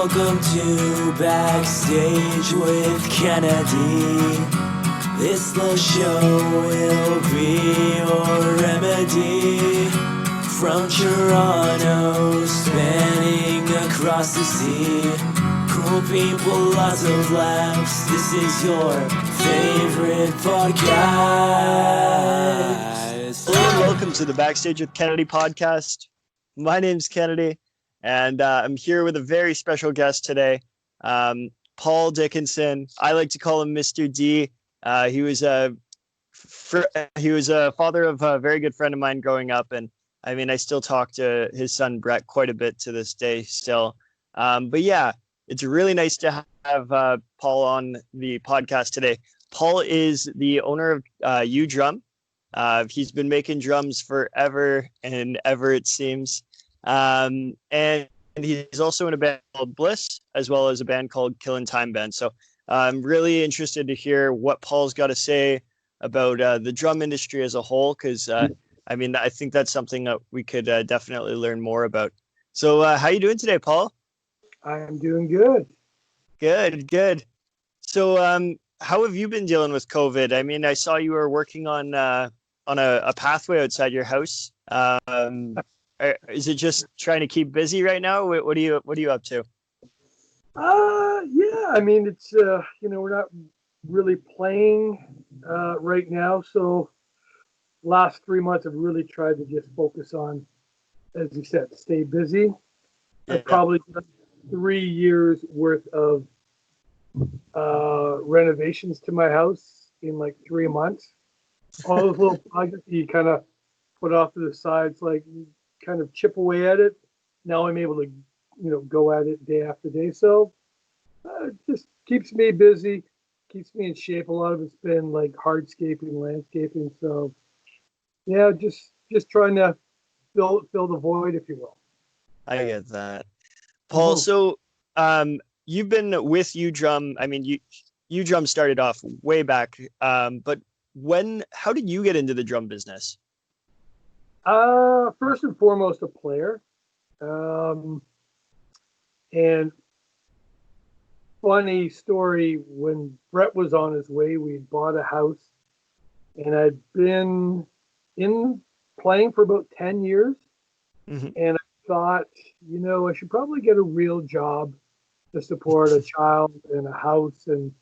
Welcome to Backstage with Kennedy. This little show will be your remedy. From Toronto, spanning across the sea. Cool people, lots of laughs. This is your favorite podcast. Hello and welcome to the Backstage with Kennedy podcast. My name's Kennedy, and I'm here with a very special guest today, Paul Dickinson. I like to call him Mr. D. He was a father of a very good friend of mine growing up, and I mean, I still talk to his son Brett quite a bit to this day still. But yeah, it's really nice to have Paul on the podcast today. Paul is the owner of udrum. He's been making drums forever and ever, it seems. And he's also in a band called Bliss, as well as a band called Killin Time Band. So I'm really interested to hear what Paul's got to say about the drum industry as a whole, because I mean, I think that's something that we could definitely learn more about. So how you doing today, Paul? I am doing good. Good. So how have you been dealing with COVID? I mean, I saw you were working on a pathway outside your house. Is it just trying to keep busy right now? What are you up to? Yeah, I mean, it's, we're not really playing right now. So last 3 months I've really tried to just focus on, as you said, stay busy. Yeah. I've probably done 3 years worth of renovations to my house in like 3 months. All those little projects you kind of put off to the sides, like you kind of chip away at it. Now I'm able to, go at it day after day. So it just keeps me busy, keeps me in shape. A lot of it's been like hardscaping, landscaping. So yeah, just trying to fill the void, if you will. I get that. Paul, so you've been with udrum. I mean, udrum started off way back, but how did you get into the drum business? First and foremost, a player. And funny story, when Brett was on his way, we bought a house, and I'd been in playing for about 10 years. Mm-hmm. And I thought, I should probably get a real job to support a child and a house, and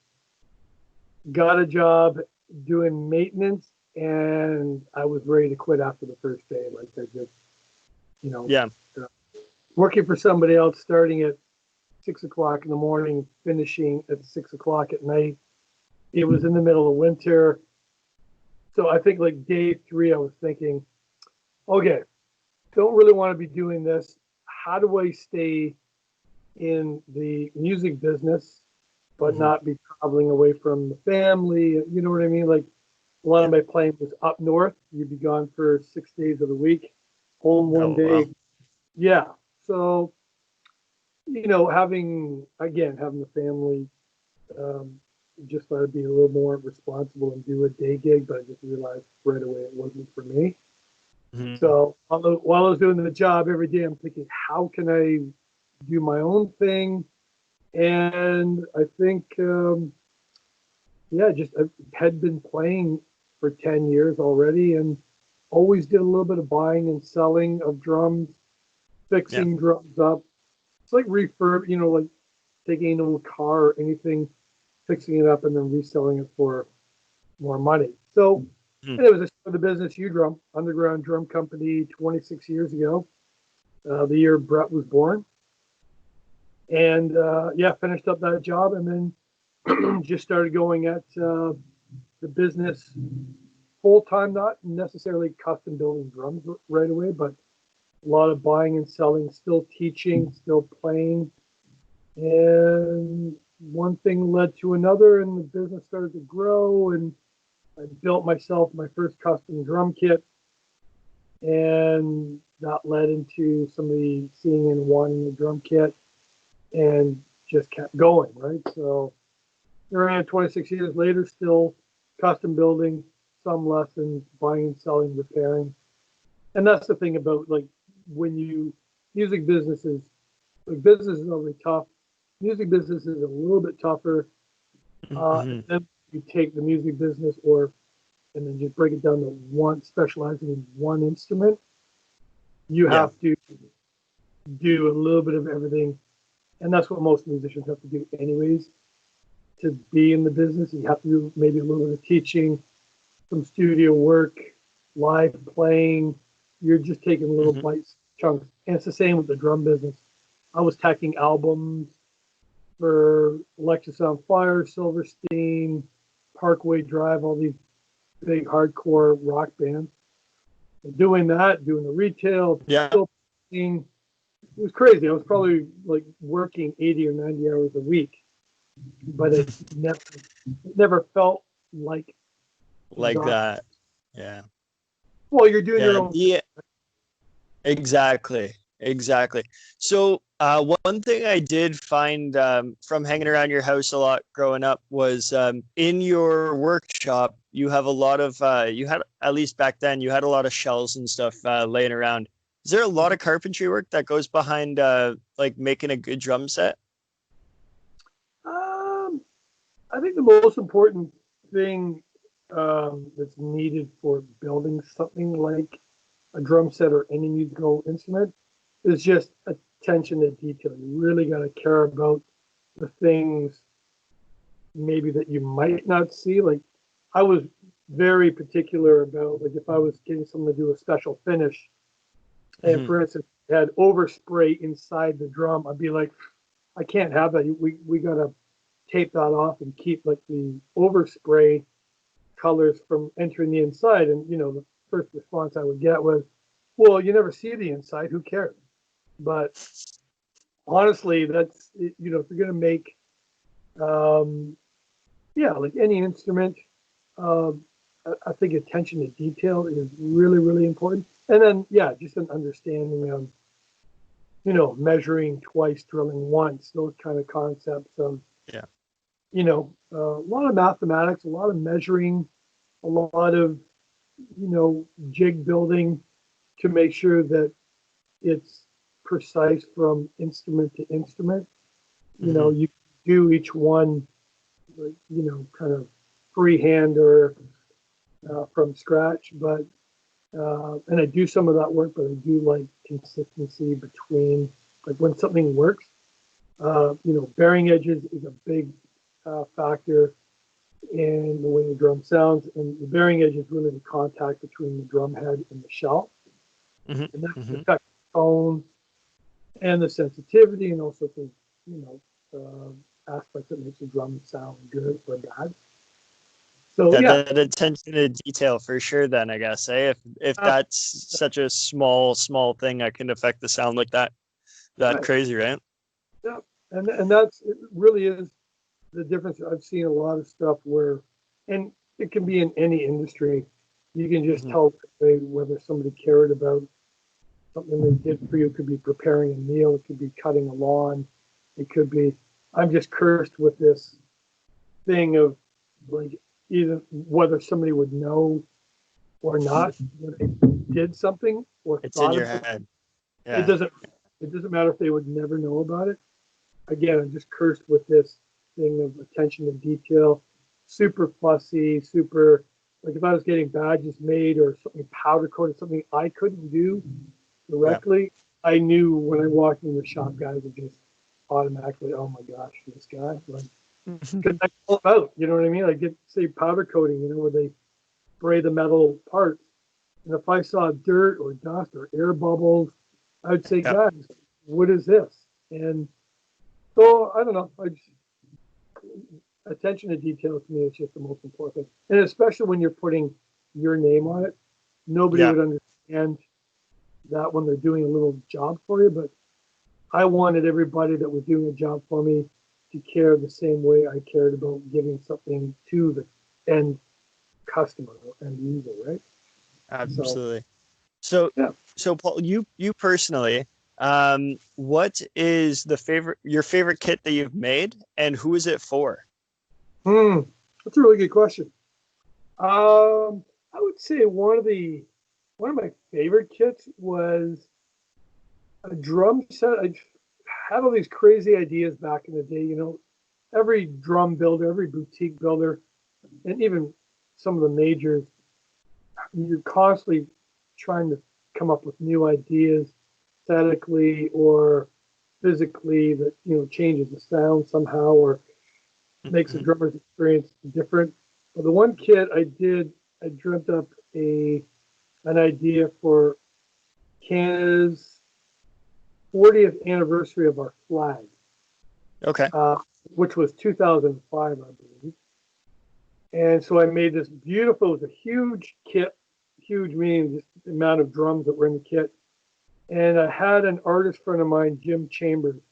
got a job doing maintenance, and I was ready to quit after the first day. Like I just, working for somebody else, starting at 6 o'clock in the morning, finishing at 6 o'clock at night. It was in the middle of winter. So I think like day 3, I was thinking, okay, don't really want to be doing this. How do I stay in the music business, but not be traveling away from the family? You know what I mean? Like a lot of my playing was up north. You'd be gone for 6 days of the week, home one day. Wow. Yeah. So, having the family, just thought I'd be a little more responsible and do a day gig, but I just realized right away it wasn't for me. Mm-hmm. So while I was doing the job every day, I'm thinking, how can I do my own thing? And I think, I had been playing for 10 years already, and always did a little bit of buying and selling of drums, fixing drums up. It's like refurb, like taking an old car or anything, fixing it up and then reselling it for more money. So and it was a start of the business, udrum, underground drum company, 26 years ago, the year Brett was born. And finished up that job, and then just started going at the business full time, not necessarily custom building drums right away, but a lot of buying and selling, still teaching, still playing. And one thing led to another, and the business started to grow, and I built myself my first custom drum kit, and that led into somebody seeing and wanting a drum kit, and just kept going, right? So here I am 26 years later, still custom building, some lessons, buying and selling, repairing. And that's the thing about, like, when you, music businesses, like, business is really tough. music business is a little bit tougher. And then you take the music business and then just break it down to one, specializing in one instrument. You have to do a little bit of everything. And that's what most musicians have to do anyways. To be in the business, you have to do maybe a little bit of teaching, some studio work, live playing. You're just taking little bites, chunks. And it's the same with the drum business. I was tacking albums for Alexis on Fire, Silverstein, Parkway Drive, all these big hardcore rock bands. And doing that, doing the retail, still playing, it was crazy. I was probably like working 80 or 90 hours a week, but it never felt like that. Yeah. Well, you're doing your own. Yeah. Exactly. So one thing I did find from hanging around your house a lot growing up was in your workshop, you have a lot of, you had, at least back then, you had a lot of shells and stuff laying around. Is there a lot of carpentry work that goes behind like making a good drum set? I think the most important thing that's needed for building something like a drum set or any musical instrument is just attention to detail. You really got to care about the things maybe that you might not see. Like I was very particular about, like, if I was getting someone to do a special finish and for instance had overspray inside the drum, I'd be like, I can't have that. We got to tape that off and keep like the overspray colors from entering the inside. And the first response I would get was, well, you never see the inside, who cares? But honestly, that's, if you're going to make like any instrument, I think attention to detail is really, really important. And then just an understanding of measuring twice, drilling once, those kind of concepts of a lot of mathematics, a lot of measuring, a lot of jig building to make sure that it's precise from instrument to instrument. You do each one, kind of freehand or from scratch, but and I do some of that work, but I do like consistency between, like, when something works. Bearing edges is a big factor in the way the drum sounds, and the bearing edge is really the contact between the drum head and the shell, and that can affect the tone and the sensitivity and all sorts of aspects that makes the drum sound good or bad. So that attention to detail for sure. Then I guess, if that's such a small thing that can affect the sound like that, crazy, right? Yeah, and it really is the difference. I've seen a lot of stuff where, and it can be in any industry, you can just tell whether somebody cared about something they did for you. It could be preparing a meal, it could be cutting a lawn, it could be, I'm just cursed with this thing of, like, either whether somebody would know or not when they did something or it's thought in your of it. head. It doesn't matter if they would never know about it. Again, I'm just cursed with this thing of attention to detail, super fussy, super, like, if I was getting badges made or something powder coated, something I couldn't do directly, I knew when I walked in the shop, guys would just automatically, oh my gosh, this guy, like, because I call it out, you know what I mean? I get, say, powder coating, where they spray the metal parts, and if I saw dirt or dust or air bubbles, I'd say, guys, what is this? And so I don't know. Attention to detail to me is just the most important thing, and especially when you're putting your name on it, nobody would understand that when they're doing a little job for you. But I wanted everybody that was doing a job for me to care the same way I cared about giving something to the end customer and user, right? Absolutely. So Paul, you personally, what is your favorite kit that you've made, and who is it for? That's a really good question. I would say one of my favorite kits was a drum set. had all these crazy ideas back in the day. You know, every drum builder, every boutique builder, and even some of the majors, you're constantly trying to come up with new ideas aesthetically or physically that, you know, changes the sound somehow or makes the drummer's experience different. But the one kit I did, I dreamt up an idea for Canada's 40th anniversary of our flag, Okay. which was 2005, I believe. And so I made this beautiful, it was a huge kit, huge meaning just the amount of drums that were in the kit. And I had an artist friend of mine, Jim Chambers,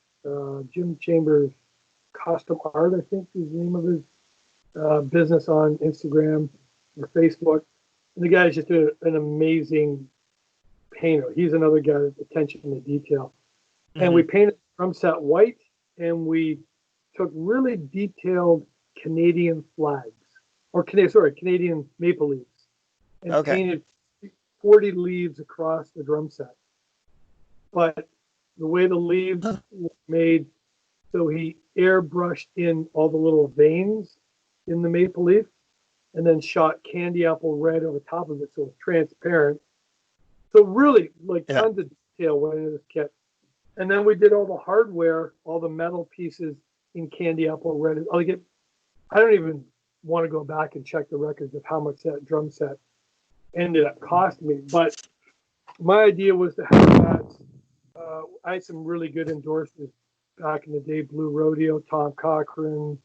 Custom Art, I think is the name of his business on Instagram or Facebook. And the guy's just an amazing painter. He's another guy that's attention to detail. Mm-hmm. And we painted the drum set white, and we took really detailed Canadian flags, or Canadian maple leaves, and painted 40 leaves across the drum set. But the way the leaves were made, so he airbrushed in all the little veins in the maple leaf, and then shot candy apple red over top of it, so it's transparent. So really, like tons of detail went into this kit. And then we did all the hardware, all the metal pieces in candy apple red. I don't even want to go back and check the records of how much that drum set ended up costing me. But my idea was to have that. I had some really good endorsers back in the day: Blue Rodeo, Tom Cochran,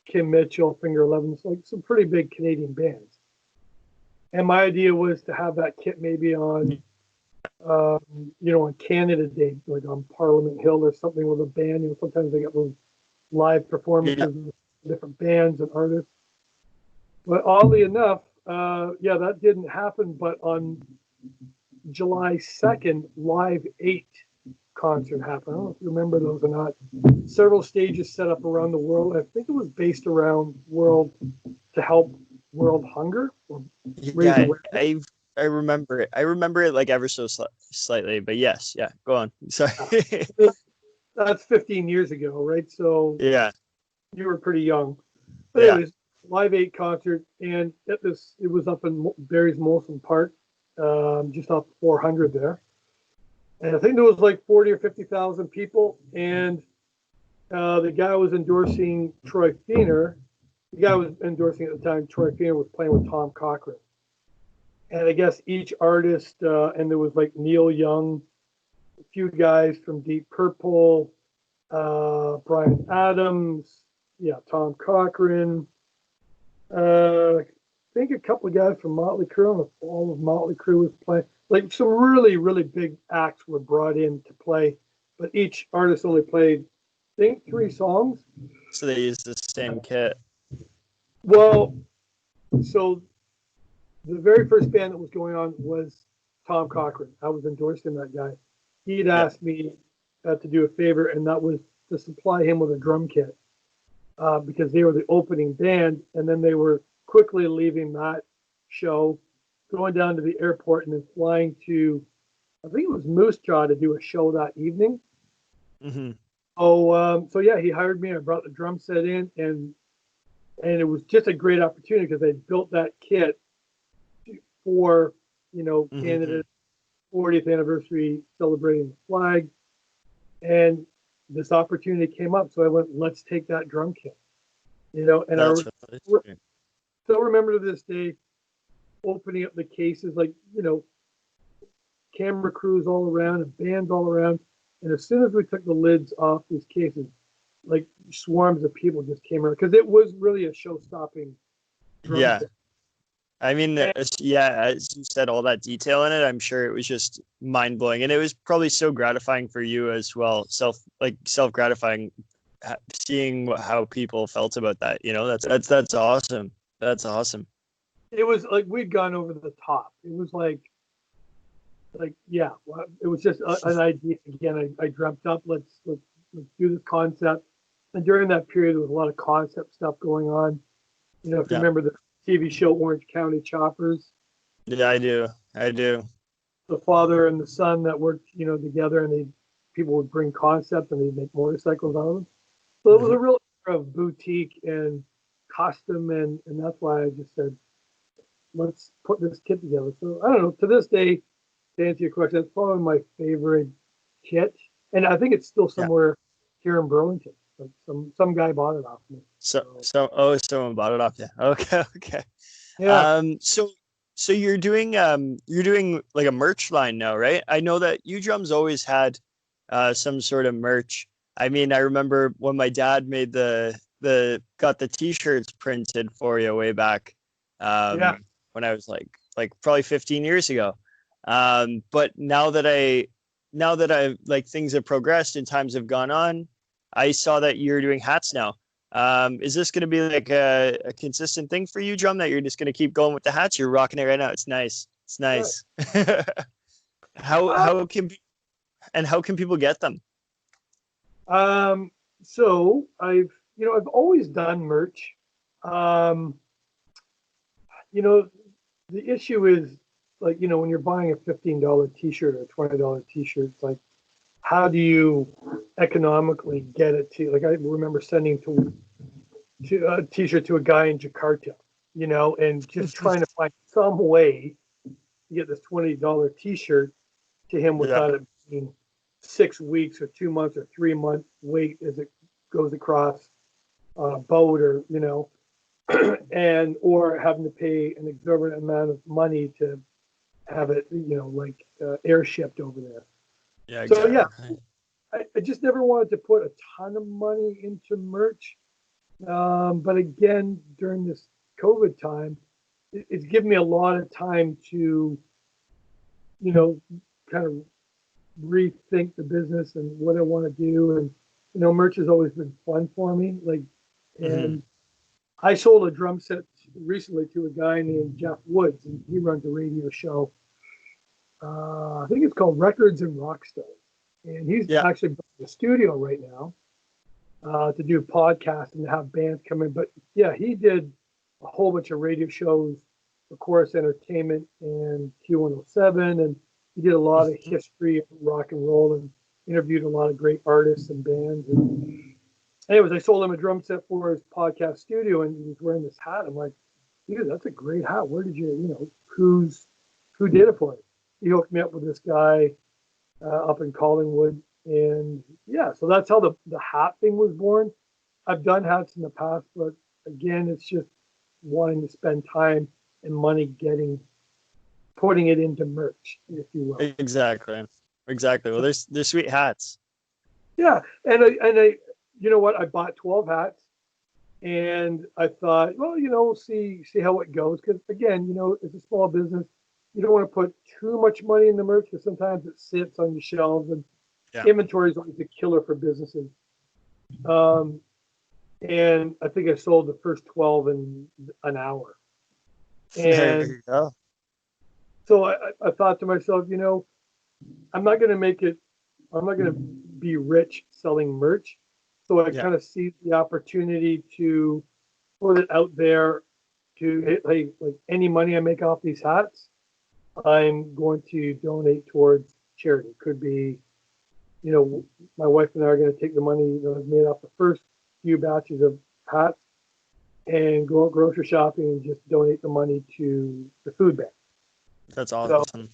Kim Mitchell, Finger 11, like some pretty big Canadian bands. And my idea was to have that kit maybe on, on Canada Day, like on Parliament Hill or something with a band. You know, sometimes they get those live performances with different bands and artists. But oddly enough, that didn't happen. But on July 2nd, Live 8 concert happened. I don't know if you remember those or not. Several stages set up around the world. I think it was based around to help world hunger. I remember it. I remember it like ever so slightly, but yes, go on. Sorry. That's 15 years ago, right? So yeah, you were pretty young. But anyways, Live 8 concert, and it was up in Barry's Molson Park, just off 400 there. And I think there was like 40 or 50,000 people. And the guy was endorsing Troy Feener. The guy was endorsing at the time, Troy Feener was playing with Tom Cochran. And I guess each artist, and there was like Neil Young, a few guys from Deep Purple, Bryan Adams, Tom Cochran. I think a couple of guys from Motley Crue, all of Motley Crue was playing. Like some really, really big acts were brought in to play, but each artist only played, I think, 3 songs. So they used the same kit. Well, so the very first band that was going on was Tom Cochran. I was endorsing that guy. He'd asked me to do a favor, and that was to supply him with a drum kit because they were the opening band, and then they were quickly leaving that show, going down to the airport, and then flying to, I think it was Moose Jaw, to do a show that evening. Mm-hmm. He hired me. I brought the drum set in, and it was just a great opportunity because they built that kit for, Canada's 40th anniversary celebrating the flag. And this opportunity came up. So I went, let's take that drum kit, and I still remember to this day opening up the cases, like, camera crews all around and bands all around. And as soon as we took the lids off these cases, like swarms of people just came around because it was really a show-stopping drum kit. I mean, as you said, all that detail in it, I'm sure it was just mind-blowing. And it was probably so gratifying for you as well, self-gratifying, seeing how people felt about that. That's awesome. That's awesome. It was like we'd gone over the top. It was it was just an idea. Again, I dreamt up, let's do this concept. And during that period, there was a lot of concept stuff going on. If you remember the TV show Orange County Choppers. Yeah, I do. The father and the son that worked, together, and they people would bring concepts and they'd make motorcycles out of them. So it was a real era of boutique and custom, and that's why I just said, let's put this kit together. So I don't know, to this day, to answer your question, that's probably my favorite kit. And I think it's still somewhere here in Burlington. Like some guy bought it off me. Someone bought it off you. Okay, okay. Yeah. So you're doing like a merch line now, right? I know that udrum's always had some sort of merch. I mean, I remember when my dad made got the t-shirts printed for you way back when I was like probably 15 years ago. But now that I like things have progressed and times have gone on, I saw that you're doing hats now. Is this going to be like a consistent thing for you, Drum, that you're just going to keep going with the hats? You're rocking it right now. It's nice. It's nice. How can people get them? So I've always done merch. The issue is, like, when you're buying a $15 t-shirt or $20 t-shirt, it's like, how do you economically get it to, like, I remember sending to a t-shirt to a guy in Jakarta, and just trying to find some way to get this $20 t-shirt to him without it being 6 weeks or 2 months or 3 month wait as it goes across a boat, or and or having to pay an exorbitant amount of money to have it air shipped over there. Yeah, exactly. So I just never wanted to put a ton of money into merch, but again, during this COVID time, it's given me a lot of time to kind of rethink the business and what I want to do. And merch has always been fun for me. And I sold a drum set recently to a guy named Jeff Woods, and he runs a radio show. I think it's called Records and Rockstars, and he's actually in the studio right now to do podcasts and have bands come in. But he did a whole bunch of radio shows for Chorus Entertainment and Q107, and he did a lot of history of rock and roll and interviewed a lot of great artists and bands. And anyways, I sold him a drum set for his podcast studio, and he was wearing this hat. I'm like, dude, that's a great hat. Where did you, who did it for you? He hooked me up with this guy up in Collingwood. And so that's how the hat thing was born. I've done hats in the past, but again, it's just wanting to spend time and money putting it into merch, if you will. Exactly. Well, they're sweet hats. Yeah. And I you know what? I bought 12 hats, and I thought, well, see how it goes. Because again, it's a small business. You don't want to put too much money in the merch, because sometimes it sits on your shelves, and inventory is always a killer for businesses. And I think I sold the first 12 in an hour. And there you go. So I thought to myself, I'm not going to be rich selling merch. So I kind of see the opportunity to put it out there to, like any money I make off these hats, I'm going to donate towards charity. It could be, my wife and I are going to take the money that I've made off the first few batches of hats and go out grocery shopping and just donate the money to the food bank. That's awesome.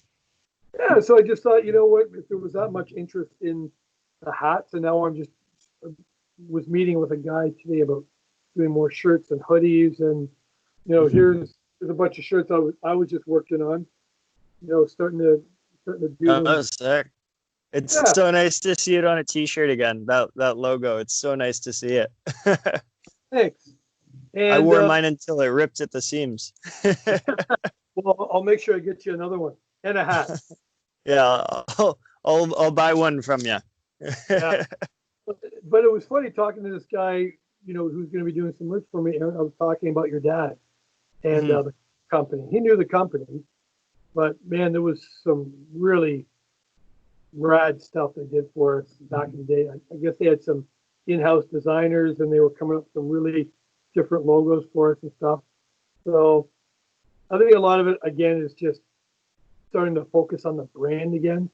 So I just thought, if there was that much interest in the hats, and now was meeting with a guy today about doing more shirts and hoodies, and here's a bunch of shirts I was just working on, starting to do. Oh, that was sick. It's so nice to see it on a t-shirt again. That logo, it's so nice to see it. Thanks. And I wore mine until it ripped at the seams. Well, I'll make sure I get you another one and a hat. I'll buy one from you. But it was funny talking to this guy, who's going to be doing some merch for me. And I was talking about your dad and the company. He knew the company, but man, there was some really rad stuff they did for us back in the day. I guess they had some in-house designers, and they were coming up with some really different logos for us and stuff. So I think a lot of it, again, is just starting to focus on the brand again.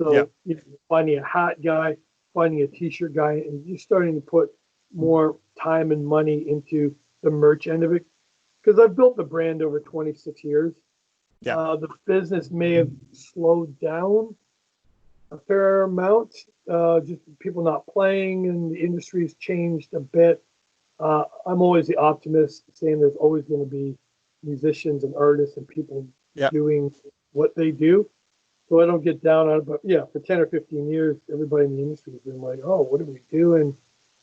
So Yeah. you know, finding a hat guy, finding a t-shirt guy, and you're starting to put more time and money into the merch end of it. Because I've built the brand over 26 years. Yeah. The business may have slowed down a fair amount, just people not playing, and the industry's changed a bit. I'm always the optimist, saying there's always going to be musicians and artists and people Yeah. doing what they do. So I don't get down on it. But yeah, for 10 or 15 years, everybody in the industry has been like, oh, what do we do? And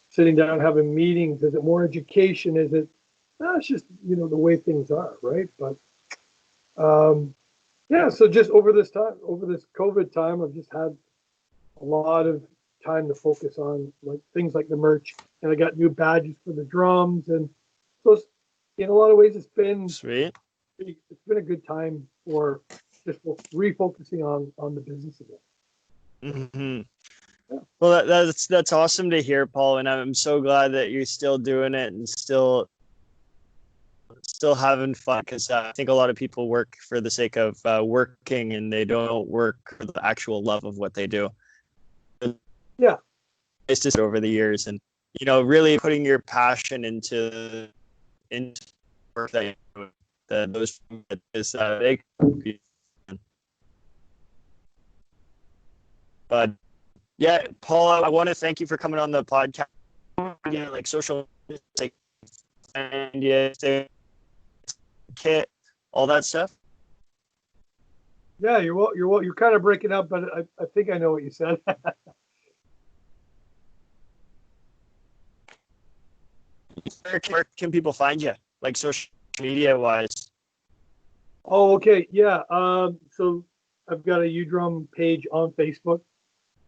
sitting down, having meetings. Is it more education? Is it, no, it's just, you know, the way things are, right? But yeah, so just over this time, over this COVID time, I've just had a lot of time to focus on like things like the merch, and I got new badges for the drums, and so it's, in a lot of ways, Sweet. it's been a good time for just refocusing on the business again. Hmm. Yeah. Well, that's awesome to hear, Paul, and I'm so glad that you're still doing it and still having fun, because I think a lot of people work for the sake of working, and they don't work for the actual love of what they do. Yeah. It's just over the years, and you know, really putting your passion into work that you do, those is big. But yeah, Paul, I want to thank you for coming on the podcast. Yeah, like social, like, and yeah, kit, all that stuff. Yeah, you're kind of breaking up, but I think I know what you said. Where can people find you, like social media wise? Oh, okay. Yeah. So I've got a udrum page on Facebook.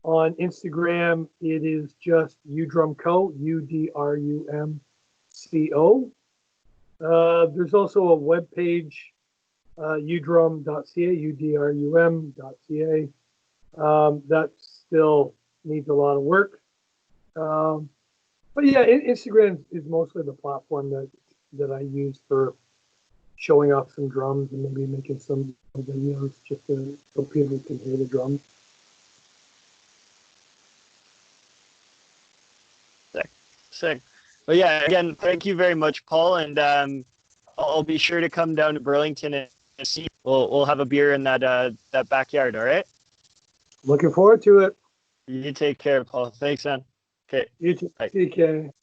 On Instagram, it is just udrumco, UDRUMCO. There's also a web page, udrum.ca, udrum.ca. That still needs a lot of work. But yeah, Instagram is mostly the platform that I use for showing off some drums and maybe making some videos just so people can hear the drums. Sick. But yeah, again, thank you very much, Paul, and I'll be sure to come down to Burlington and see. We'll have a beer in that backyard. All right. Looking forward to it. You take care, Paul. Thanks, man. Okay. You too. Bye. TK.